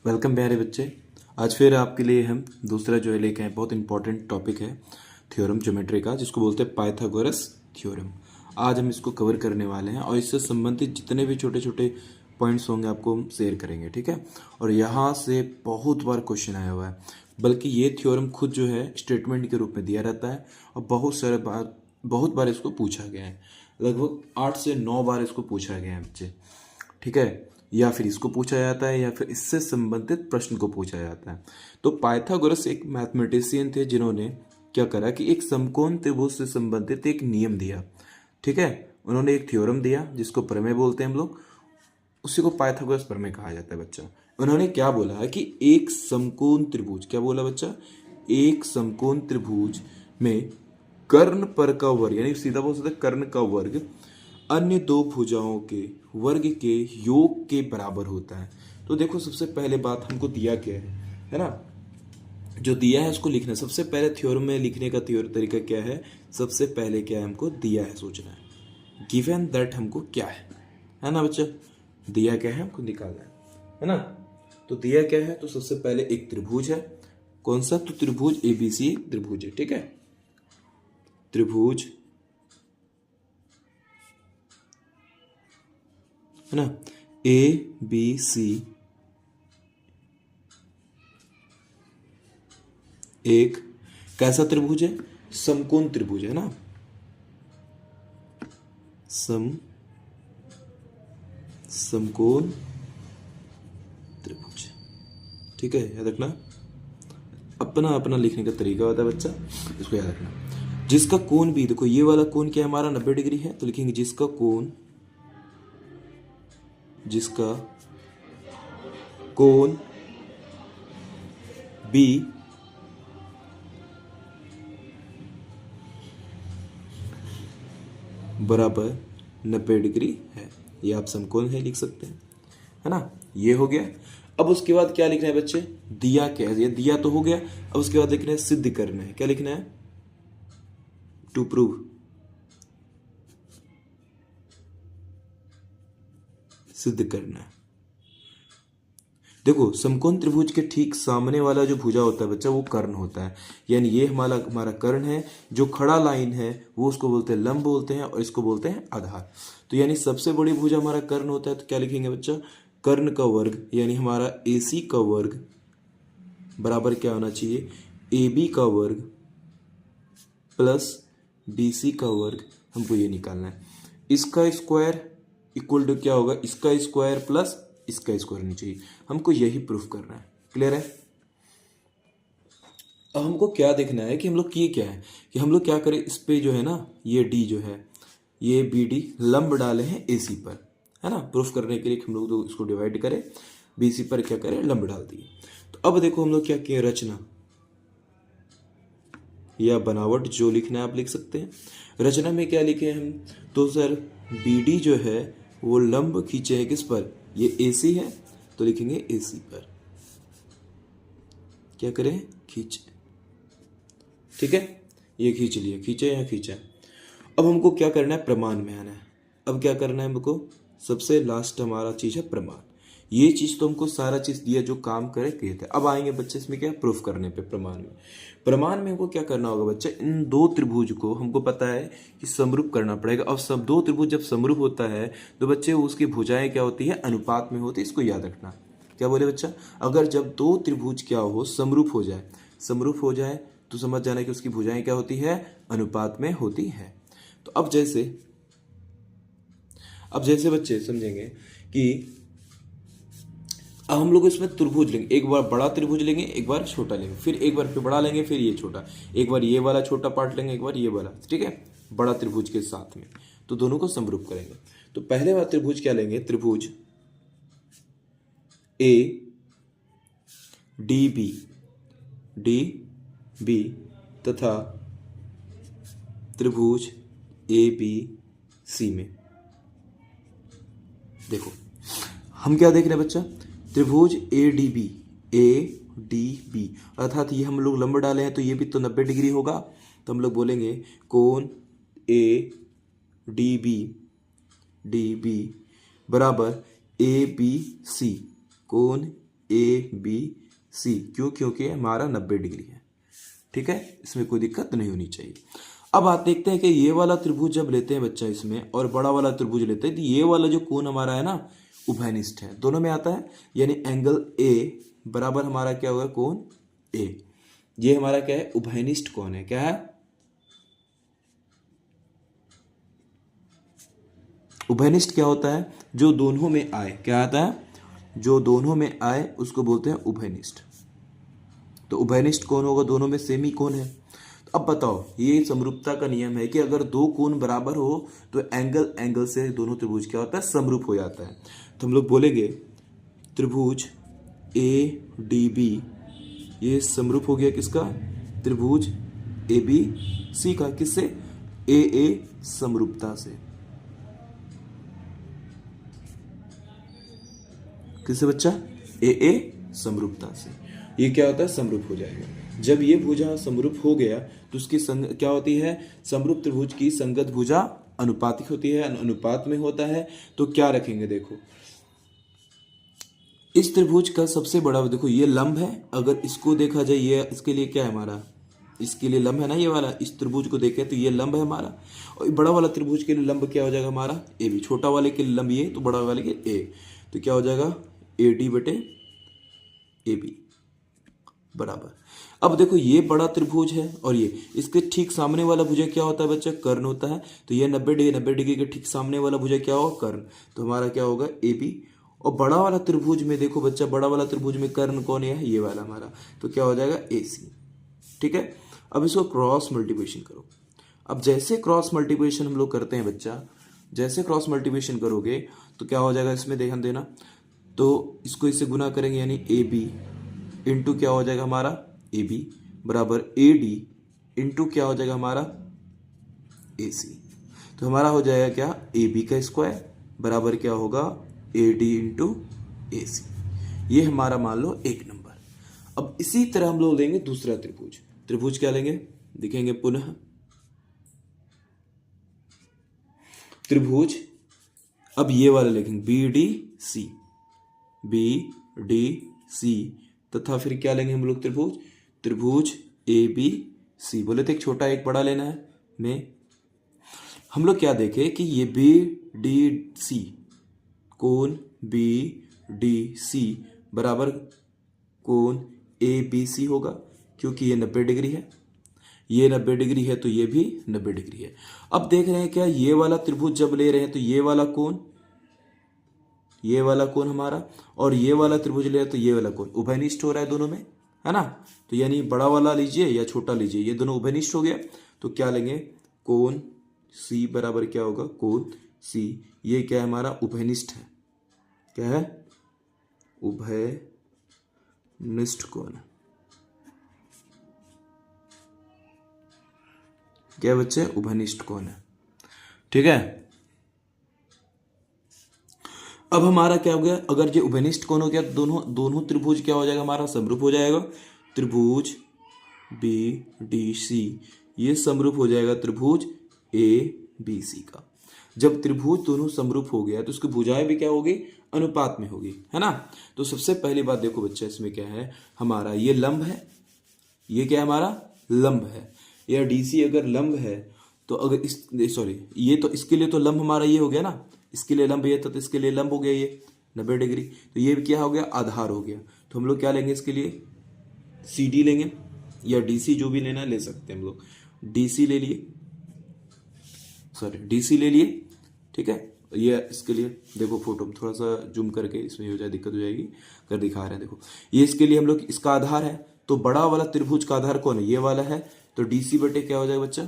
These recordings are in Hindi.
वेलकम प्यारे बच्चे। आज फिर आपके लिए हम दूसरा जो है लेके आए, बहुत इंपॉर्टेंट टॉपिक है थ्योरम ज्योमेट्री का, जिसको बोलते हैं पाइथागोरस थ्योरम। आज हम इसको कवर करने वाले हैं और इससे संबंधित जितने भी छोटे छोटे पॉइंट्स होंगे आपको हम शेयर करेंगे, ठीक है। और यहाँ से बहुत बार क्वेश्चन आया हुआ है, बल्कि ये थ्योरम खुद जो है स्टेटमेंट के रूप में दिया रहता है और बहुत बार इसको पूछा गया है। लगभग 8 से 9 बार इसको पूछा गया है बच्चे, ठीक है। या फिर इसको पूछा जाता है या फिर इससे संबंधित प्रश्न को पूछा जाता है। तो पाइथागोरस एक मैथमेटिशियन थे जिन्होंने क्या करा कि एक समकोण त्रिभुज से संबंधित एक नियम दिया, ठीक है। उन्होंने एक थ्योरम दिया जिसको प्रमेय बोलते हैं हम लोग, उसी को पाइथागोरस प्रमेय कहा जाता है बच्चा। उन्होंने क्या बोला है कि एक समकोण त्रिभुज, क्या बोला बच्चा, एक समकोण त्रिभुज में कर्ण पर का वर्ग, यानी सीधा बोल सकते कर्ण का वर्ग अन्य दो भुजाओं के वर्ग के योग के बराबर होता है। तो देखो, सबसे पहले बात हमको दिया क्या है ना, जो दिया है उसको लिखना। सबसे पहले थ्योरम में लिखने का तरीका क्या है, सबसे पहले क्या है, हमको दिया है सोचना है, गिवन दैट हमको क्या है ना बच्चा, दिया क्या है हमको निकालना है ना। तो दिया क्या है, तो सबसे पहले एक त्रिभुज है। कौन सा, तो त्रिभुज एबीसी त्रिभुज है, ठीक है। त्रिभुज है ना, ए बी सी एक कैसा त्रिभुज है, समकोण त्रिभुज है ना, समकोण त्रिभुज, ठीक है। याद रखना, अपना अपना लिखने का तरीका होता है बच्चा, इसको याद रखना। जिसका कोण भी, देखो ये वाला कोण क्या है हमारा 90 डिग्री है, तो लिखेंगे जिसका कोण बी बराबर 90 डिग्री है, ये आप समकोण है लिख सकते हैं, है ना। ये हो गया। अब उसके बाद क्या लिखना है बच्चे, दिया क्या है, ये दिया तो हो गया। अब उसके बाद लिखना है सिद्ध करना है, क्या लिखना है, टू प्रूव, सिद्ध करना है। देखो, समकोण त्रिभुज के ठीक सामने वाला जो भुजा होता है बच्चा, वो कर्ण होता है। यानी ये हमारा कर्ण है, जो खड़ा लाइन है वो उसको बोलते हैं लंब बोलते हैं, और इसको बोलते हैं आधार। तो यानी सबसे बड़ी भुजा हमारा कर्ण होता है, तो क्या लिखेंगे बच्चा, कर्ण का वर्ग, यानी हमारा AC का वर्ग बराबर क्या होना चाहिए, AB का वर्ग प्लस BC का वर्ग। हमको ये निकालना है। इसका स्क्वायर इक्वल टू क्या होगा, इसका स्क्वायर प्लस इसका स्क्वायर होना चाहिए। हमको यही प्रूफ करना है, क्लियर है। अब हमको क्या देखना है कि हम लोग किए क्या है, कि हम लोग क्या करें, इस पे जो है ना, ये D जो है, ये BD लंब डाले हैं AC पर, है ना। प्रूफ करने के लिए हम लोग तो इसको डिवाइड करें, BC पर क्या करें, लंब डाल दिए। तो अब देखो हम लोग क्या किए, रचना या बनावट जो लिखना है आप लिख सकते हैं। रचना में क्या लिखे हम, तो सर BD जो है वो लंब खींचे है किस पर, ये AC है, तो लिखेंगे AC पर क्या करें, खींचे, ठीक है। ये खींच लिए, खींचे या खींचा। अब हमको क्या करना है, प्रमाण में आना है। अब क्या करना है हमको, सबसे लास्ट हमारा चीज है प्रमाण। ये चीज तो हमको सारा चीज दिया जो काम करे किए थे। अब आएंगे बच्चे इसमें क्या, प्रूफ करने पे। प्रमाण में हमको क्या करना होगा बच्चे, इन दो त्रिभुज को हमको पता है कि समरूप करना पड़ेगा। अब सब दो त्रिभुज जब समरूप होता है तो बच्चे उसकी भुजाएं क्या होती है, अनुपात में होती है। इसको याद रखना। क्या बोले बच्चा, अगर जब दो त्रिभुज क्या हो, समरूप हो जाए तो समझ जाना कि उसकी भुजाएं क्या होती है, अनुपात में होती है। तो अब जैसे बच्चे समझेंगे कि अब हम लोग इसमें त्रिभुज लेंगे, एक बार बड़ा त्रिभुज लेंगे, एक बार छोटा लेंगे, फिर एक बार फिर बड़ा लेंगे, फिर ये छोटा, एक बार ये वाला छोटा पार्ट लेंगे, एक बार ये वाला, ठीक है, बड़ा त्रिभुज के साथ में। तो दोनों को समरूप करेंगे। तो पहले वाला त्रिभुज क्या लेंगे, त्रिभुज ADB तथा त्रिभुज ABC में। देखो हम क्या देख रहे हैं बच्चा, त्रिभुज ADB अर्थात ये हम लोग लंब डाले हैं तो ये भी तो 90 डिग्री होगा। तो हम लोग बोलेंगे कोण ADB बराबर ABC, कोण ABC। क्यों? क्योंकि हमारा 90 डिग्री है। ठीक है, इसमें कोई दिक्कत नहीं होनी चाहिए। अब आप देखते हैं कि ये वाला त्रिभुज जब लेते हैं बच्चा इसमें और बड़ा वाला त्रिभुज लेते हैं, तो ये वाला जो कोण हमारा है ना उभयनिष्ठ है, दोनों में आता है, यानी एंगल ए बराबर हमारा क्या होगा, कोण ए। ये हमारा क्या है, उभयनिष्ठ कोण है। क्या है? उभयनिष्ठ क्या होता है? जो दोनों में आए। क्या आता है? जो दोनों में आए उसको बोलते हैं उभयनिष्ठ। तो उभयनिष्ठ कौन होगा? दोनों में सेमी कौन है? तो अब बताओ, ये समरूपता का नियम है कि अगर दो कोण बराबर हो तो एंगल से दोनों त्रिभुज क्या होता है, समरूप हो जाता है। तो हम लोग बोलेंगे त्रिभुज ए डी बी ये समरूप हो गया किसका? त्रिभुज ए बी सी का। किससे? ए समरूपता से। किससे बच्चा? ए समरूपता से। ये क्या होता है? समरूप हो जाएगा। जब ये भुजा समरूप हो गया तो उसकी क्या होती है? समरूप त्रिभुज की संगत भुजा अनुपातिक होती है, अनुपात में होता है। तो क्या रखेंगे? देखो, इस त्रिभुज का सबसे बड़ा, देखो ये लंब है, अगर इसको देखा जाए, ये इसके लिए क्या है हमारा, इसके लिए लंब है ना ये वाला। इस त्रिभुज को देखें तो ये लंब है हमारा, और बड़ा वाला त्रिभुज के लिए लंब क्या हो जाएगा हमारा? A B. छोटा वाले के लिए लंब ये, तो बड़ा वाले के ए, तो क्या हो जाएगा? ए डी बटे ए बी बराबर। अब देखो, ये बड़ा त्रिभुज है और ये इसके ठीक सामने वाला भुजा क्या होता है बच्चा? कर्ण होता है। तो ये 90 डिग्री के ठीक सामने वाला भुजा क्या होगा? कर्ण। तो हमारा क्या होगा? A B. और बड़ा वाला त्रिभुज में देखो बच्चा, बड़ा वाला त्रिभुज में कर्ण कौन है? ये वाला हमारा। तो क्या हो जाएगा? ए सी। ठीक है, अब इसको क्रॉस मल्टीप्लिकेशन करो। अब जैसे क्रॉस मल्टीप्लिकेशन हम लोग करते हैं बच्चा, जैसे क्रॉस मल्टीप्लिकेशन करोगे तो क्या हो जाएगा, इसमें ध्यान देना। तो इसको इससे गुना करेंगे, यानी ए बी इंटू क्या हो जाएगा हमारा? ए बी बराबर ए डी इंटू क्या हो जाएगा हमारा? ए सी। तो हमारा हो जाएगा क्या? ए बी का स्क्वायर बराबर क्या होगा? ए डी इंटू ए सी। ये हमारा मान लो एक नंबर। अब इसी तरह हम लोग लेंगे दूसरा त्रिभुज। त्रिभुज क्या लेंगे? दिखेंगे पुनः त्रिभुज, अब ये वाला लिखेंगे B D C, B D C, तथा फिर क्या लेंगे हम लोग? त्रिभुज, त्रिभुज ए बी सी। बोले थे एक छोटा एक बड़ा लेना है। में हम लोग क्या देखे कि ये बी डी सी, कोण बी डी सी बराबर कोण ए बी सी होगा, क्योंकि ये 90 डिग्री है, ये 90 डिग्री है, तो ये भी 90 डिग्री है। अब देख रहे हैं क्या, ये वाला त्रिभुज जब ले रहे हैं तो ये वाला कोण, ये वाला कोण हमारा, और ये वाला त्रिभुज ले रहे हैं तो ये वाला कोण उभयनिष्ठ हो रहा है दोनों में, है ना। तो यानी बड़ा वाला लीजिए या छोटा लीजिए, ये दोनों उभयनिष्ठ हो गया। तो क्या लेंगे? कोण सी बराबर क्या होगा? कोण सी। ये क्या है हमारा? उभयनिष्ठ है। क्या है? उभयनिष्ठ कोण। क्या बच्चे? उभयनिष्ठ कोण है। ठीक है, अब हमारा क्या हो गया? अगर ये उभयनिष्ठ कोण हो गया तो दोनों त्रिभुज क्या हो जाएगा हमारा? समरूप हो जाएगा। त्रिभुज बी डी सी ये समरूप हो जाएगा त्रिभुज ए बी सी का। जब त्रिभुज दोनों समरूप हो गया तो उसकी भुजाएं भी क्या होगी? अनुपात में होगी, है ना। तो सबसे पहली बात देखो बच्चा, इसमें क्या है हमारा? ये लंब है, ये क्या है हमारा? लंब है। या डीसी अगर लंब है तो अगर ये तो इसके लिए तो लंब हमारा ये हो गया ना, इसके लिए लंब ये था तो इसके लिए लंब हो गया ये 90 डिग्री। तो ये क्या हो गया? आधार हो गया। तो हम लोग क्या लेंगे इसके लिए? सी डी लेंगे, या डीसी, जो भी लेना है ले सकते हैं हम लोग। डीसी ले लिए, डीसी ले लिए। ठीक है, ये इसके लिए देखो फोटो में थोड़ा सा जूम करके इसमें हो जाए, दिक्कत हो जाएगी, कर दिखा रहे हैं। देखो ये इसके लिए हम लोग, इसका आधार है, तो बड़ा वाला त्रिभुज का आधार कौन है? ये वाला है। तो डीसी बटे क्या हो जाएगा बच्चा?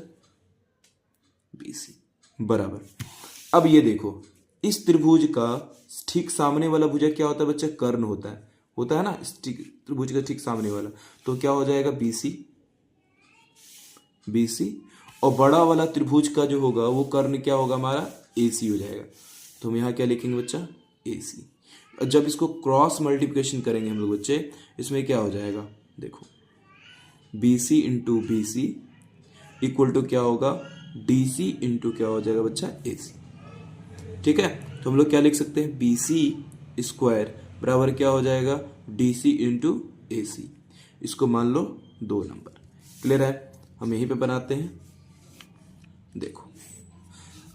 बीसी बराबर। अब ये देखो, इस त्रिभुज का ठीक सामने वाला भुजा क्या होता है बच्चा? कर्ण होता है ना, इस त्रिभुज का ठीक सामने वाला। तो क्या हो जाएगा? बीसी। और बड़ा वाला त्रिभुज का जो होगा वो कर्ण क्या होगा हमारा? एसी हो जाएगा। तो हम यहाँ क्या लिखेंगे बच्चा? एसी। जब इसको क्रॉस मल्टीप्लिकेशन करेंगे हम लोग बच्चे, इसमें क्या हो जाएगा? देखो, BC into BC equal to क्या होगा? डीसी इंटू क्या हो जाएगा बच्चा? एसी। ठीक है, तो हम लोग क्या लिख सकते हैं? बीसी स्क्वायर बराबर क्या हो जाएगा, DC इंटू AC। इसको मान लो 2 नंबर। क्लियर है? हम यहीं पे बनाते हैं। देखो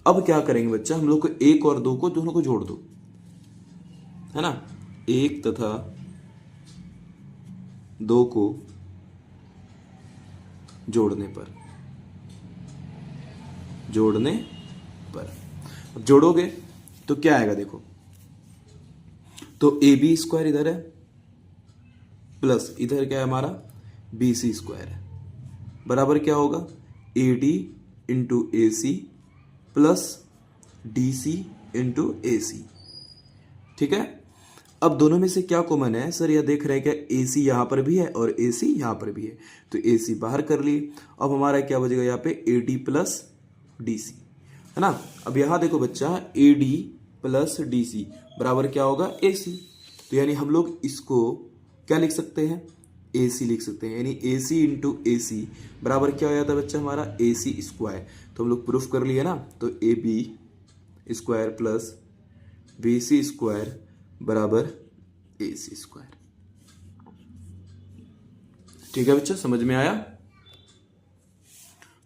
अब क्या करेंगे बच्चा, हम लोग को 1 और 2 को दोनों को जोड़ दो, है ना। 1 तथा 2 को जोड़ने पर अब जोड़ोगे तो क्या आएगा, देखो तो AB² इधर है प्लस इधर क्या है हमारा BC² है, बराबर क्या होगा AD into AC plus DC into AC। ठीक है, अब दोनों में से क्या कॉमन है सर, यह देख रहे हैं क्या AC यहां पर भी है और AC यहां पर भी है, तो AC बाहर कर लिए। अब हमारा क्या बचेगा यहाँ पे AD प्लस DC, है ना। अब यहां देखो बच्चा AD प्लस DC बराबर क्या होगा AC, तो यानी हम लोग इसको क्या लिख सकते हैं, AC लिख सकते हैं, यानी AC इंटू AC बराबर क्या हो जाता है बच्चा हमारा AC²। तो हम लोग प्रूफ कर लिए ना, तो AB² प्लस BC² बराबर AC²। ठीक है बच्चा, समझ में आया?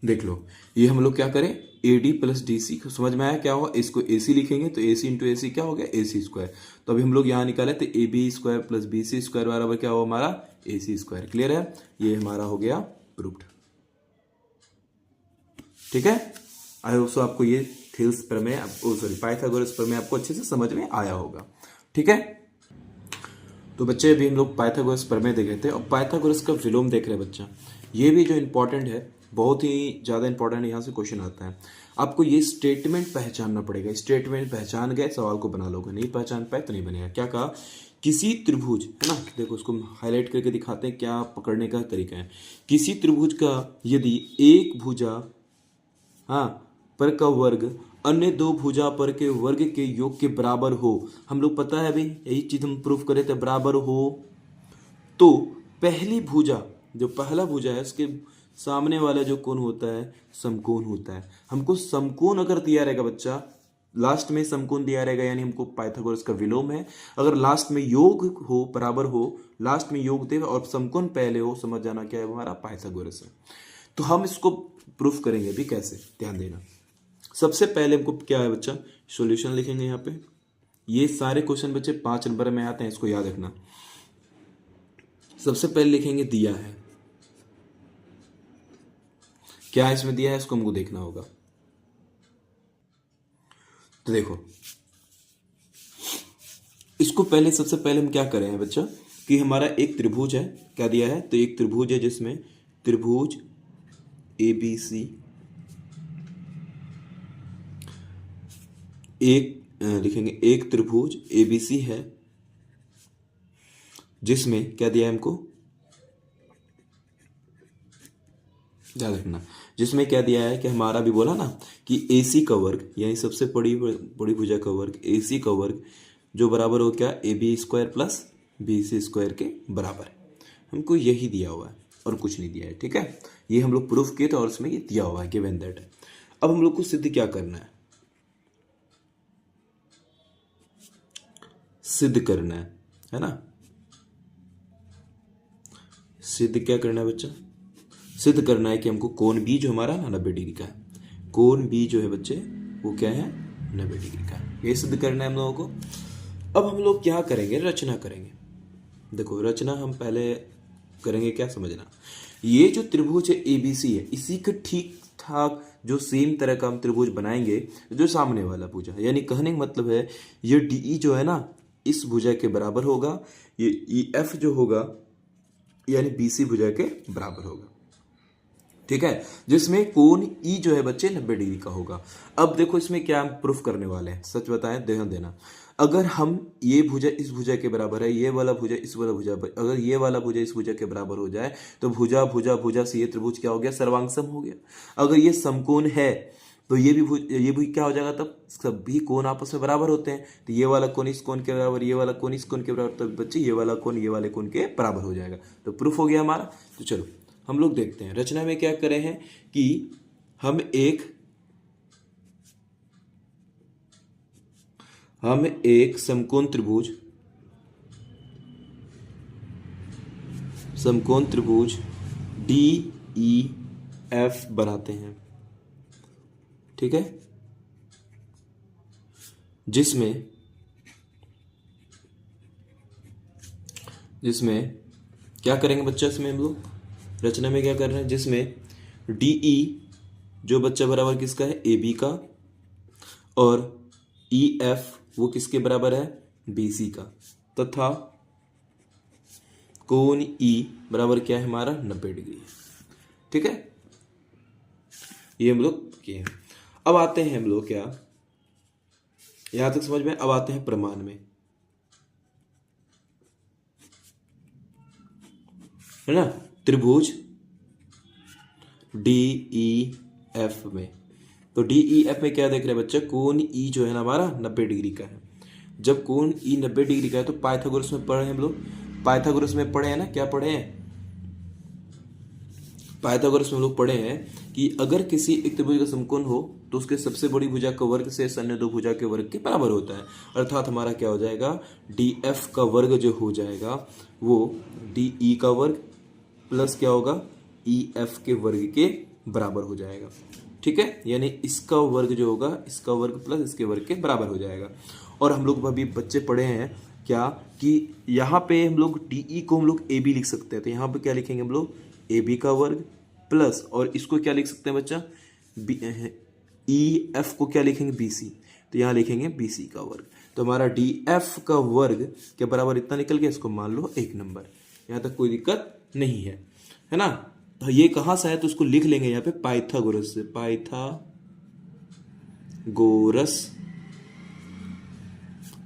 देख लो ये हम लोग क्या करें, AD प्लस DC को समझ में आया क्या होगा, इसको AC लिखेंगे तो AC इंटू AC क्या हो गया AC²। तो अभी हम लोग यहां निकाले तो AB² प्लस BC² बराबर क्या हो हमारा AC²। क्लियर है? ये हमारा हो गया प्रूफ्ड। ठीक है, आई होप सो आपको ये थेल्स प्रमेय, सॉरी पाइथागोरस प्रमेय आपको अच्छे से समझ में आया होगा। ठीक है, तो बच्चे अभी हम लोग पाइथागोरस प्रमेय देख रहे थे और पाइथागोरस का विलोम देख रहे हैं बच्चा। ये भी जो इंपॉर्टेंट है, बहुत ही ज़्यादा इंपॉर्टेंट, यहाँ से क्वेश्चन आता है। आपको ये स्टेटमेंट पहचानना पड़ेगा, स्टेटमेंट पहचान गए सवाल को बना लोगे, नहीं पहचान पाए तो नहीं बनेगा। क्या कहा, किसी त्रिभुज, है ना, देखो उसको हाईलाइट करके दिखाते हैं क्या पकड़ने का तरीका है। किसी त्रिभुज का यदि एक भुजा, हाँ, पर का वर्ग अन्य 2 भुजा पर के वर्ग के योग के बराबर हो, हम लोग पता है अभी यही चीज हम प्रूफ करे थे, बराबर हो, तो पहली भुजा, जो पहला भुजा है उसके सामने वाला जो कोण होता है समकोण होता है। हमको समकोण अगर दिया रहेगा बच्चा, लास्ट में समकोण दिया रहेगा, यानी हमको पाइथागोरस का विलोम है। अगर लास्ट में योग हो, बराबर हो, लास्ट में योग दे और समकोण पहले हो, समझ जाना क्या है हमारा पाइथागोरस है। तो हम इसको प्रूफ करेंगे भी कैसे, ध्यान देना। सबसे पहले हमको क्या है बच्चा, सॉल्यूशन लिखेंगे यहाँ पे। ये सारे क्वेश्चन बच्चे 5 नंबर में आते हैं, इसको याद रखना। सबसे पहले लिखेंगे दिया है, क्या इसमें दिया है इसको हमको देखना होगा। तो देखो इसको पहले, सबसे पहले हम क्या करें बच्चा कि हमारा एक त्रिभुज है, क्या दिया है, तो एक त्रिभुज है जिसमें त्रिभुज ABC, लिखेंगे एक त्रिभुज ABC है जिसमें क्या दिया है हमको, ध्यान रखना, जिसमें क्या दिया है कि हमारा भी बोला ना कि AC का वर्ग, यानी सबसे बड़ी भुजा का वर्ग AC का वर्ग, जो बराबर हो क्या AB² प्लस BC² के बराबर है। हमको यही दिया हुआ है और कुछ नहीं दिया है। ठीक है, ये हम लोग प्रूफ किए थे और उसमें ये दिया हुआ है, गिवन दैट है। अब हम लोग को सिद्ध क्या करना है, सिद्ध करना है ना। सिद्ध क्या करना है बच्चा, सिद्ध करना है कि हमको कोण B जो हमारा 90 डिग्री का है, कोण B जो है बच्चे वो क्या है 90 डिग्री का है, ये सिद्ध करना है हम लोगों को। अब हम लोग क्या करेंगे, रचना करेंगे। देखो रचना हम पहले करेंगे, क्या समझना, ये जो त्रिभुज है ABC है, इसी के ठीक ठाक जो सेम तरह का हम त्रिभुज बनाएंगे जो सामने वाला भुजा, यानी कहने का मतलब है ये DE जो है ना इस भुजा के बराबर होगा, ये EF जो होगा यानी BC भुजा के बराबर होगा। ठीक है, जिसमें कोण E जो है बच्चे 90 डिग्री का होगा। अब देखो इसमें क्या हम प्रूफ करने वाले हैं, सच बताएं, ध्यान देना। अगर हम ये भुजा इस भुजा के बराबर है, ये वाला भुजा इस वाला भुजा, अगर ये वाला भुजा इस भुजा के बराबर हो जाए तो भुजा भुजा भुजा से ये त्रिभुज क्या हो गया, सर्वांगसम हो गया। अगर ये समकोण है तो ये भी क्या हो जाएगा, तब सभी कोण आपस में बराबर होते हैं, तो ये वाला कोण इस कोण के बराबर, ये वाला कोण इस कोण के बराबर, तब बच्चे ये वाला कोण ये वाले कोण के बराबर हो जाएगा। तो प्रूफ हो गया हमारा। तो चलो हम लोग देखते हैं रचना में क्या करे हैं कि हम एक समकोण त्रिभुज समकोण त्रिभुज DEF बनाते हैं, ठीक है, जिसमें क्या करेंगे बच्चा, इसमें हम लोग रचना में क्या कर रहे हैं, जिसमें DE जो बच्चा बराबर किसका है, AB का, और EF वो किसके बराबर है, BC का, तथा कोण E बराबर क्या है हमारा, 90 डिग्री है, ठीक है। ये हम लोग किए हैं। अब आते हैं हम लोग क्या, यहां तक समझ में। अब आते हैं प्रमाण में, है ना, त्रिभुज DEF में। तो DEF में क्या देख रहे हैं बच्चा, कोण E जो है ना हमारा 90 डिग्री का है। जब कोण E 90 डिग्री का है तो पाइथागोरस में पढ़े हम लोग, पाइथागोरस में पढ़े हैं ना, क्या पढ़े हैं, पाइथागोरस में हम लोग पढ़े हैं कि अगर किसी एक त्रिभुज का समकोण हो तो उसके सबसे बड़ी भुजा का वर्ग से अन्य दो भुजा के वर्ग के बराबर होता है। अर्थात हमारा क्या हो जाएगा, DF का वर्ग जो हो जाएगा वो DE का वर्ग प्लस क्या होगा, EF के वर्ग के बराबर हो जाएगा, ठीक है। यानी इसका वर्ग जो होगा, इसका वर्ग प्लस इसके वर्ग के बराबर हो जाएगा। और हम लोग अभी बच्चे पढ़े हैं क्या कि यहाँ पे हम लोग DE को हम लोग AB लिख सकते हैं, तो यहाँ पे क्या लिखेंगे हम लोग, AB का वर्ग प्लस, और इसको क्या लिख सकते हैं बच्चा, EF को क्या लिखेंगे, BC, तो यहाँ लिखेंगे BC का वर्ग। तो हमारा DF का वर्ग के बराबर इतना निकल गया, इसको मान लो 1 नंबर। यहाँ तक कोई दिक्कत नहीं है, है ना। तो ये कहाँ से है, तो उसको लिख लेंगे यहाँ पे पाइथागोरस से, पाइथागोरस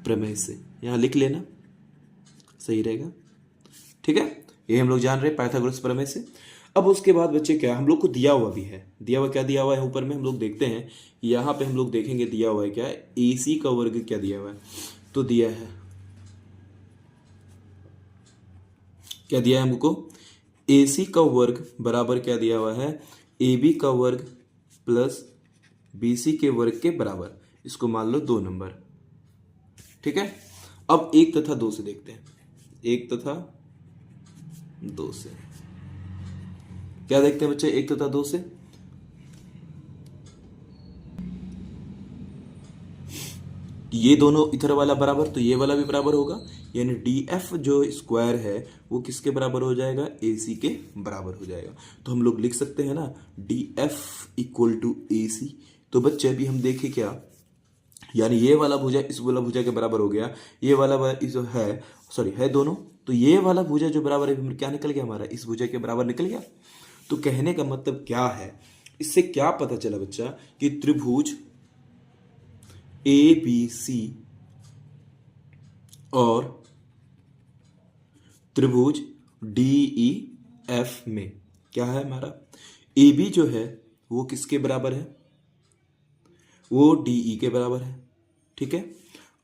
प्रमेय से, यहाँ लिख लेना, सही रहेगा, ठीक है। ये हम लोग जान रहे हैं पाइथागोरस प्रमेय से। अब उसके बाद बच्चे क्या, हम लोग को दिया हुआ भी है, दिया हुआ क्या दिया हुआ है ऊपर में, हम लोग देखते हैं यहाँ पे हम लोग देखेंगे दिया हुआ है क्या है, AC का वर्ग क्या दिया हुआ है, तो दिया है, क्या दिया है हमको, AC का वर्ग बराबर क्या दिया हुआ है, AB का वर्ग प्लस BC के वर्ग के बराबर, इसको मान लो 2 नंबर, ठीक है। अब 1 तथा 2 से देखते हैं, 1 तथा 2 से क्या देखते हैं बच्चे, 1 तथा 2 से, ये दोनों इधर वाला बराबर तो ये वाला भी बराबर होगा, यानी DF जो स्क्वायर है वो किसके बराबर हो जाएगा, AC के बराबर हो जाएगा। तो हम लोग लिख सकते हैं ना DF इक्वल टू AC। तो बच्चे अभी हम देखें क्या, यानी ये वाला भुजा इस वाला भुजा के बराबर हो गया, ये वाला जो है सॉरी है दोनों, तो ये वाला भुजा जो बराबर है क्या निकल गया हमारा, इस भुजा के बराबर निकल गया। तो कहने का मतलब क्या है, इससे क्या पता चला बच्चा कि त्रिभुज ABC और त्रिभुज DEF में क्या है हमारा, AB जो है वो किसके बराबर है, वो DE के बराबर है, ठीक है।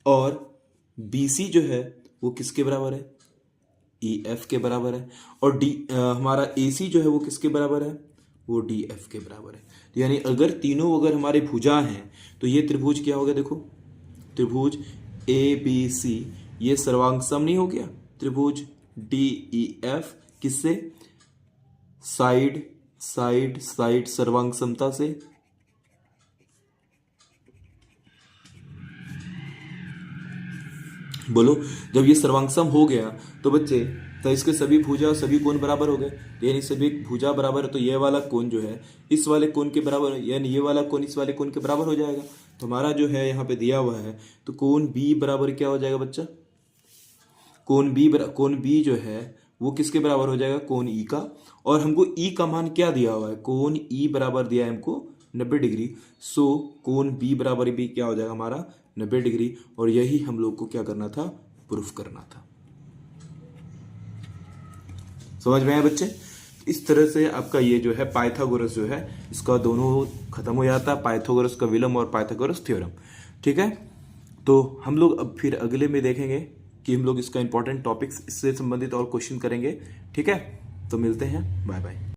और BC जो है वो किसके बराबर है, EF के बराबर है। और हमारा AC जो है वो किसके बराबर है, वो DF के बराबर है। तो यानी अगर हमारे भुजा हैं तो ये त्रिभुज क्या हो गया, देखो त्रिभुज ABC ये सर्वांग नहीं हो गया, त्रिभुज DEF किससे, साइड साइड साइड सर्वांग समता से, बोलो जब ये सर्वांगसम हो गया तो बच्चे तो इसके सभी भुजा सभी कोण बराबर हो गए, यानी सभी भुजा बराबर है, तो ये वाला कोण जो है इस वाले कोण के बराबर, यानी ये वाला कोण इस वाले कोण के बराबर हो जाएगा। तो हमारा जो है यहाँ पे दिया हुआ है, तो कोण B बराबर क्या हो जाएगा बच्चा, कोण B जो है वो किसके बराबर हो जाएगा, कोण E का। और हमको E का मान क्या दिया हुआ है, कोण E बराबर दिया है हमको 90 डिग्री। सो कोण B बराबर भी क्या हो जाएगा हमारा 90 डिग्री। और यही हम लोग को क्या करना था, प्रूफ करना था। समझ में आया बच्चे। इस तरह से आपका ये जो है पाइथागोरस जो है इसका दोनों खत्म हो जाता है, पाइथागोरस का विलंब और पाइथागोरस थ्योरम। ठीक है, तो हम लोग अब फिर अगले में देखेंगे कि हम लोग इसका इंपॉर्टेंट टॉपिक्स इससे संबंधित और क्वेश्चन करेंगे। ठीक है, तो मिलते हैं, बाय बाय।